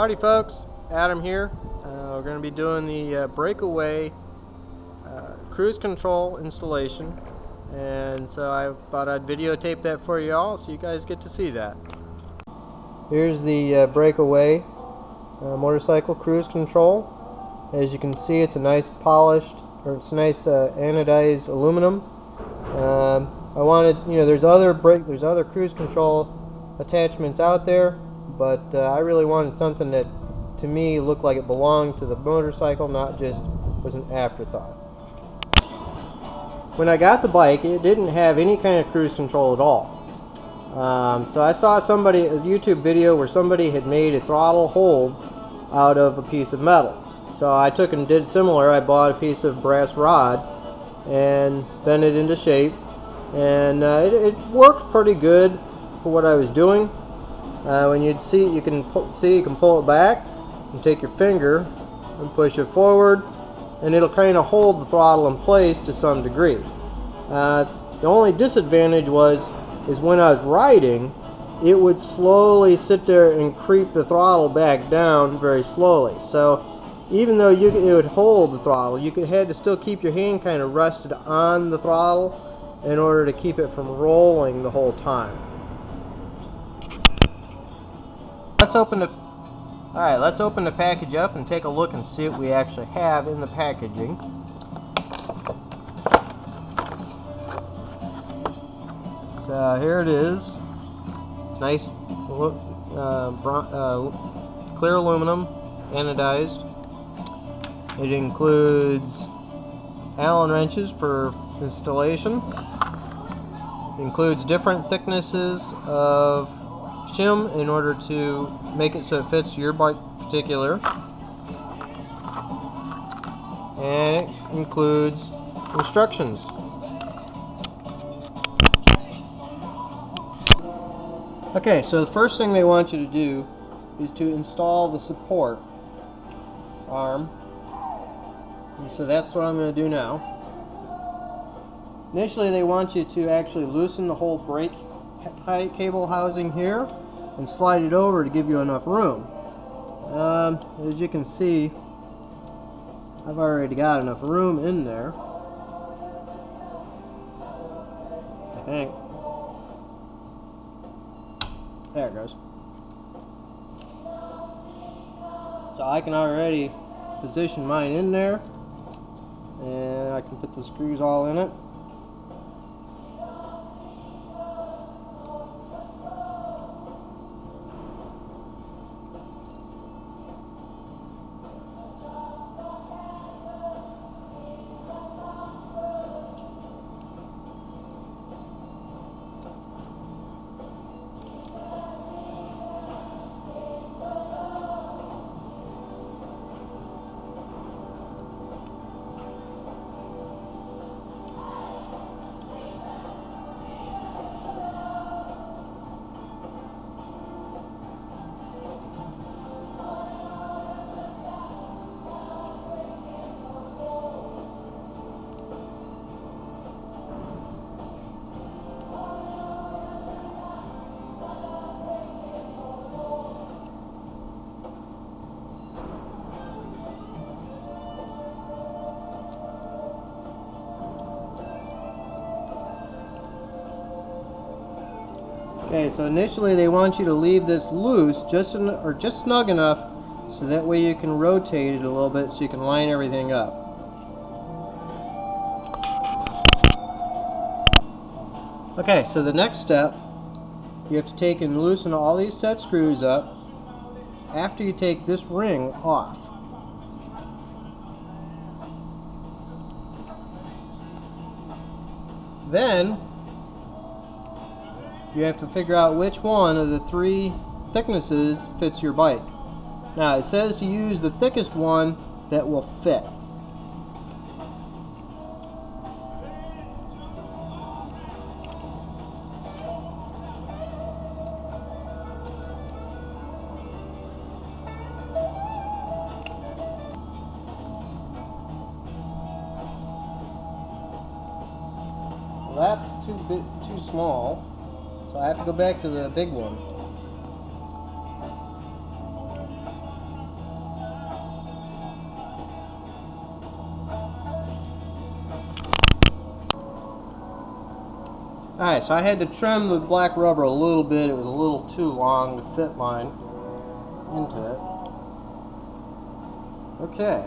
Howdy folks, Adam here. We're going to be doing the BrakeAway cruise control installation, and so I thought I'd videotape that for you all so you guys get to see that. Here's the BrakeAway motorcycle cruise control. As you can see, it's a nice polished, or it's nice anodized aluminum. I wanted, there's other cruise control attachments out there, but I really wanted something that to me looked like it belonged to the motorcycle, not just was an afterthought. When I got the bike, it didn't have any kind of cruise control at all. So I saw a YouTube video where somebody had made a throttle hold out of a piece of metal. So I took and did similar. I bought a piece of brass rod and bent it into shape, and it worked pretty good for what I was doing. When you can pull it back and take your finger and push it forward, and it'll kind of hold the throttle in place to some degree. The only disadvantage is when I was riding, it would slowly sit there and creep the throttle back down very slowly. So even though it would hold the throttle, you had to still keep your hand kind of rested on the throttle in order to keep it from rolling the whole time. Let's open the package up and take a look and see what we actually have in the packaging. So here it is. It's nice, clear aluminum, anodized. It includes Allen wrenches for installation. It includes different thicknesses of shim in order to make it so it fits your bike particular, and it includes instructions. Okay, so the first thing they want you to do is to install the support arm, and so that's what I'm going to do now. Initially they want you to actually loosen the whole brake cable housing here and slide it over to give you enough room. As you can see, I've already got enough room in there, I think. There it goes. So I can already position mine in there, and I can put the screws all in it. Okay, so initially they want you to leave this loose, just snug enough so that way you can rotate it a little bit so you can line everything up. Okay, so the next step, you have to take and loosen all these set screws up after you take this ring off. Then you have to figure out which one of the three thicknesses fits your bike. Now it says to use the thickest one that will fit. Well, that's too small. So I have to go back to the big one. Alright, so I had to trim the black rubber a little bit. It was a little too long to fit mine into it. Okay.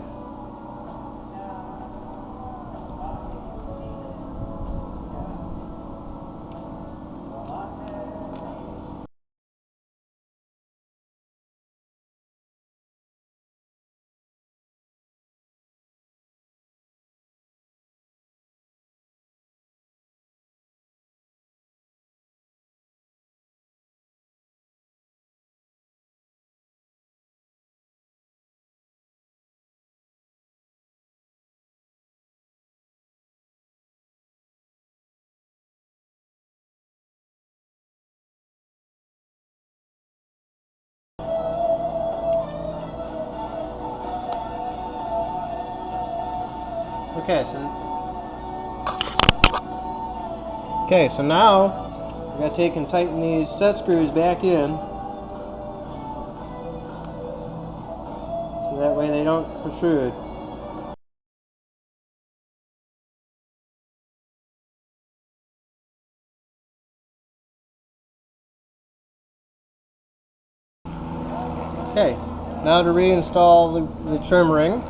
Okay, so now I gotta take and tighten these set screws back in, so that way they don't protrude. Okay, now to reinstall the trim ring.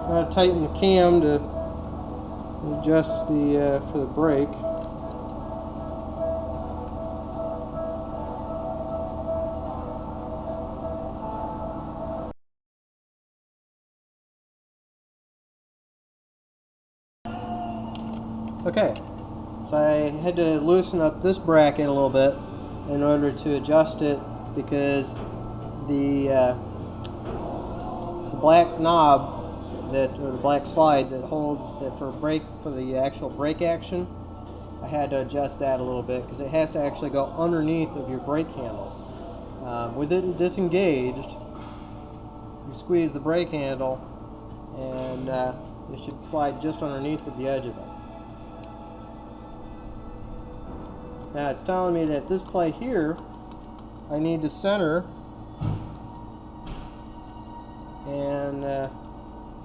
I'm going to tighten the cam to adjust the for the brake. Okay, so I had to loosen up this bracket a little bit in order to adjust it, because the black knob or the black slide that holds that for the actual brake action, I had to adjust that a little bit because it has to actually go underneath of your brake handle. With it disengaged, you squeeze the brake handle and it should slide just underneath of the edge of it. Now it's telling me that this plate here I need to center and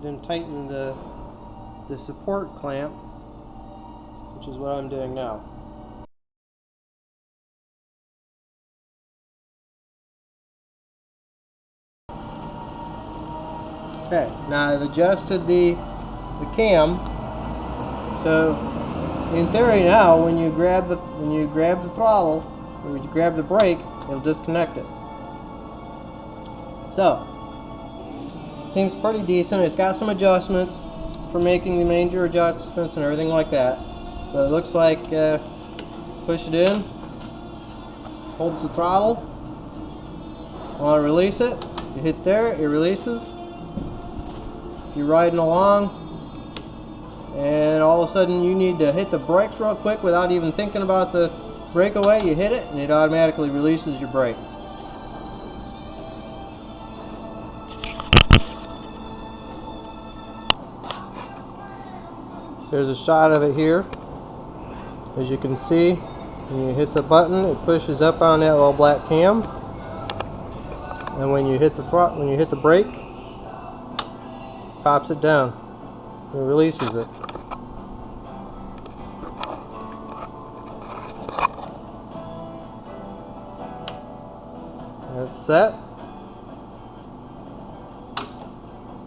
then tighten the support clamp, which is what I'm doing now. Okay, now I've adjusted the cam, so in theory now when you grab the throttle or when you grab the brake, it'll disconnect it. So seems pretty decent. It's got some adjustments for making the major adjustments and everything like that. So it looks like push it in, holds the throttle. Want to release it? You hit there, it releases. If you're riding along and all of a sudden you need to hit the brakes real quick without even thinking about the breakaway, you hit it and it automatically releases your brake. There's a shot of it here. As you can see, when you hit the button, it pushes up on that little black cam, and when you hit the brake, pops it down and releases it. That's set.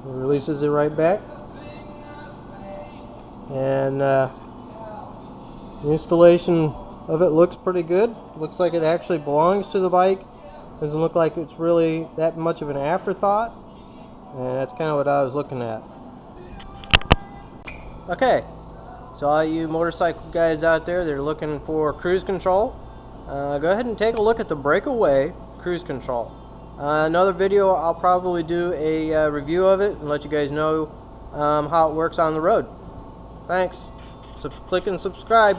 It releases it right back. And the installation of it looks pretty good. Looks like it actually belongs to the bike. Doesn't look like it's really that much of an afterthought. And that's kind of what I was looking at. Okay, so all you motorcycle guys out there that are looking for cruise control, go ahead and take a look at the BrakeAway. cruise control. Another video, I'll probably do a review of it and let you guys know how it works on the road. Thanks. Click and subscribe.